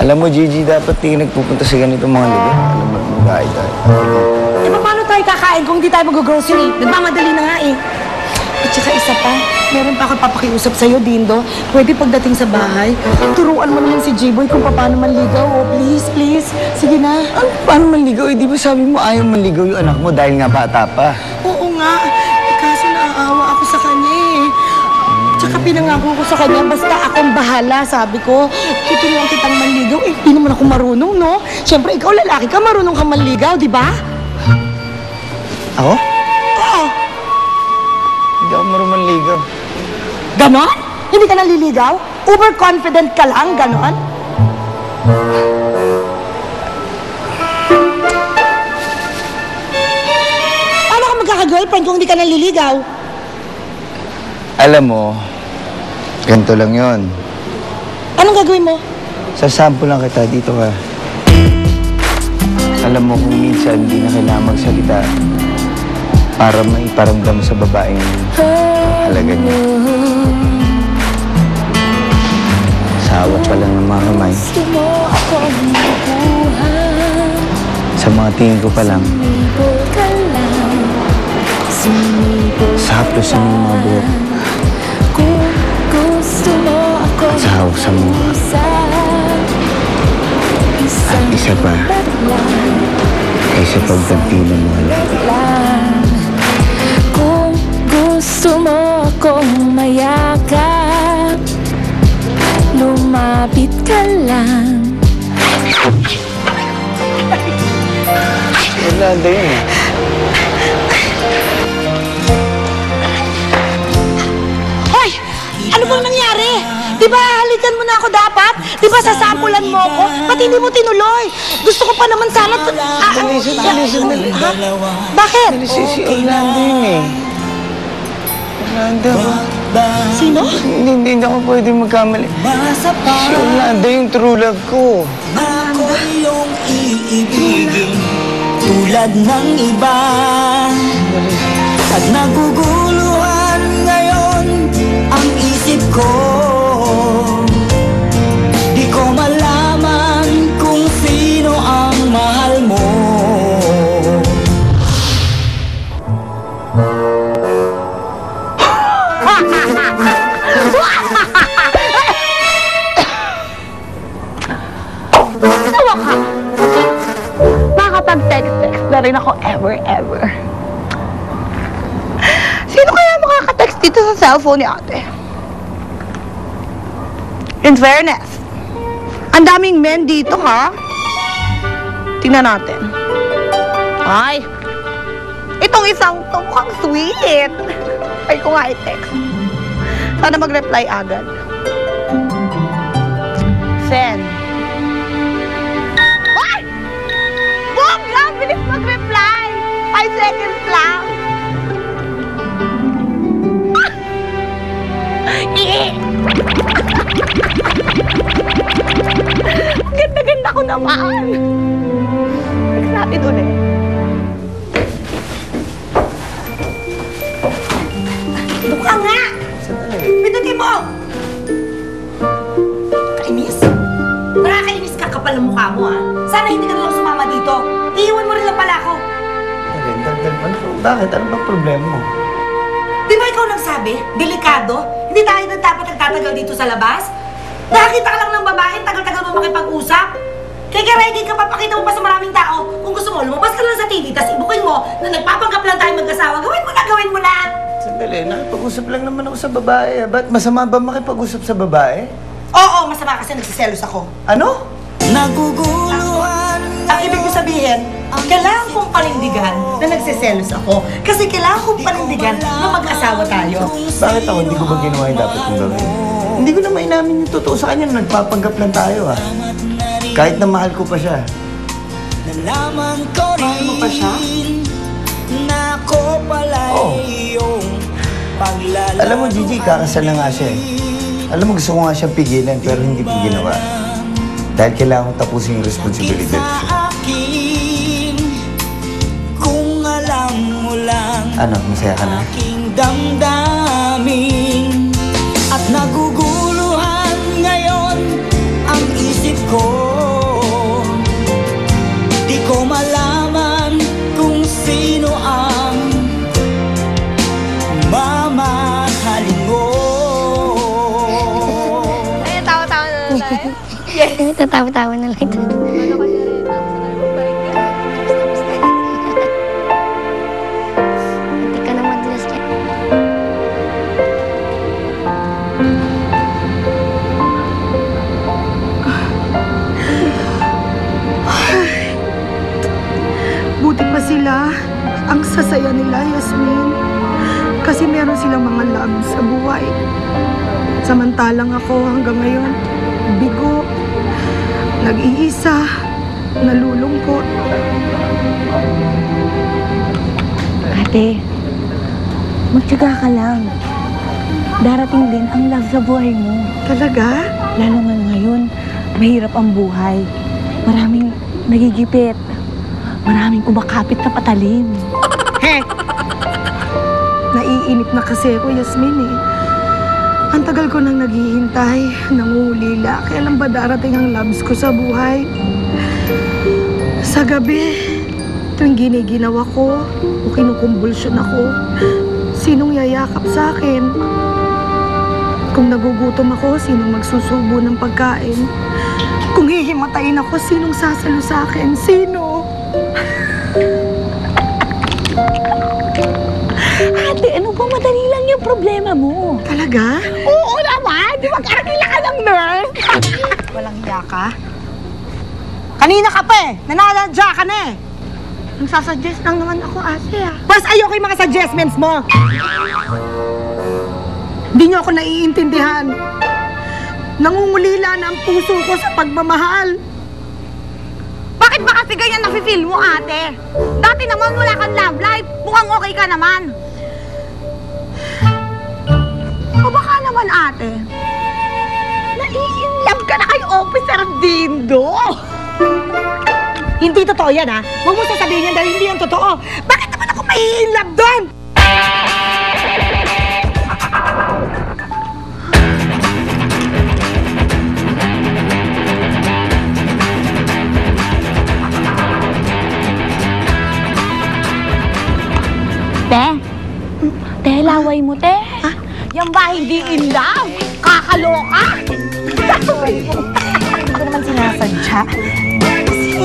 Alam mo, Gigi, dapat di nagpupunta sa ganito mga lugar. Alam mo, mag-guide tayo. Eh, paano tayo kakain kung hindi tayo mag-grocery? Nagmamadali na nga eh. At saka isa pa, meron pa akong papakiusap sa'yo, Dindo. Pwede pagdating sa bahay, turuan mo naman si J-Boy kung paano manligaw. Oh, please, please. Sige na. Ano, paano manligaw? Eh, di ba sabi mo ayaw manligaw yung anak mo dahil nga bata pa? Oo nga. Eh, kaso naaawa ako sa kanya eh. Tsaka pinangako ko sa kanya, basta akong bahala, sabi ko. Tuturuan kitang manligaw. Eh, di naman ako marunong, no? Siyempre, ikaw lalaki ka, marunong ka manligaw, di ba? Ako? Oo. Hindi ako marunong manligaw. Ganon? Hindi ka naliligaw? Overconfident ka lang, ganon? Paano ka magkaka-girlfriend kung hindi ka naliligaw? Alam mo, ganito lang yon. Anong gagawin mo? Sasample lang kita, dito ka. Alam mo kung minsan hindi na kailangan magsalita para maiparamdam sa babaeng halaga niya. Sa awat pa lang ng mga kamay. Sa mga tingin ko pa lang. Sa haplos ng mga buhok. At sa hawak sa mukha. At isa pa, ay sa pagtagpila mo. Kung gusto mo akong mayakap, lumapit ka lang. Wala yun eh. Hoy! Ano bang nangyari? Di ba halikan mo na ako dapat? Di ba sasampulan mo ako? Ba't hindi mo tinuloy? Gusto ko pa naman sana... Sandali. Ha? Bakit? Si Orlando yun eh. Orlando. Sino? Hindi ako pwede magkamali. Si Orlando yung true love ko. Ako yung iibigin tulad ng iba. At naguguluhan ngayon ang isip ko. Di ko malaman kung sino ang mahal mo. Tawa ka! Makakapag-text-text na rin ako ever. Sino kaya makaka-text dito sa cellphone ni ate? In fairness, ang daming men dito, ha? Tingnan natin. Ay! Itong isang to mukhang sweet. Ay ko nga i-text. Sana mag-reply agad. Send. Ay! Boom lang! Bilis mag-reply! 5 seconds lang! Ganda-ganda ko naman! Text natin ulit. Ito ka nga! Pindutin mo! Kainis? Nakakainis ka, kapal ng mukha mo, ha? Sana hindi ka nalang sumama dito. Iiwan mo rin lang pala ako. Bakit? Ano bang problema mo? Di ba ikaw nagsabi? Delikado? Hindi tayo na dapat nagtatagal dito sa labas? Nakakita ka lang ng babae, tagal-tagal mo makipag-usap? Kaya ka, papakita mo pa sa maraming tao. Kung gusto mo, lumabas ka lang sa TV, tapos ibukin mo na nagpapanggap lang tayo mag-asawa. Gawin mo na! Sandali, nakipag-usap lang naman ako sa babae. Ba't masama ba makipag-usap sa babae? Oo, masama kasi nagsiselos ako. Ano? Naguguluhan Ang ibig ko sabihin, kailangan kong panindigan na nagsiselos ako. Kasi kailangan kong panindigan na mag-asawa tayo. Bakit ako hindi ko ba ginawa yung dapat kong gawin? Hindi ko na mainamin yung totoo sa kanya na nagpapanggap lang tayo, ha? Kahit na mahal ko pa siya. nalaman ko rin. Mahal mo pa siya? Na ako pala Oo. iyong paglalaro. Alam mo, Gigi, kakasal na nga siya eh. Alam mo, gusto ko nga siyang pigilan pero hindi ko ginawa. Dahil kailangan ko tapusin yung responsibilidad ko. Akin, kung alam mo lang Ano, masaya ka na? aking damdamin. At naguguluhan ngayon ang isip ko. Yes. Tatawa-tawa na lang ito. Hindi ka na madulas dyan. Buti pa sila. Ang sasaya nila, Yasmin. Kasi meron silang mga love sa buhay. Samantalang ako hanggang ngayon, bigo, nag-iisa, nalulungkot. Ate, magtiyaga ka lang. Darating din ang love sa buhay mo. Talaga? Lalo nga ngayon, mahirap ang buhay. Maraming nagigipit. Maraming kumakapit na patalim. Naiinip na kasi ako, Yasmin eh. Ang tagal ko nang naghihintay, nangulila. Kailan ba darating ang loves ko sa buhay? Sa gabi, tuwing giniginaw ako o kinukumbulsyon ako, sinong yayakap sa akin? Kung nagugutom ako, sinong magsusubo ng pagkain? Kung hihimatayin ako, sinong sasalo sa akin? Sino? Ate, ano ba madali lang yung problema mo? Talaga? Oo naman! Di mag-arkila ka ng nurse! Walang hiya ka? Kanina ka pa eh! Nananadya ka na eh! Nagsasuggest lang naman ako, ate ah. Bas ayoko yung mga suggestments mo! Hindi niyo ako naiintindihan. Nangungulila na ang puso ko sa pagmamahal. Bakit ba kasi ganyan nafe-feel mo, ate? Dati naman wala kang love life. Mukhang okay ka naman. O baka naman, ate, nai-inlove ka na kay Officer Dindo. Hindi totoo yan ha. Huwag mo sasabihin yan dahil hindi yan totoo. Bakit naman ako mai-inlove doon? Te, laway mo, te. Yan ba hindi in love? Kakaloka? Hindi ko naman sinasadya. Kasi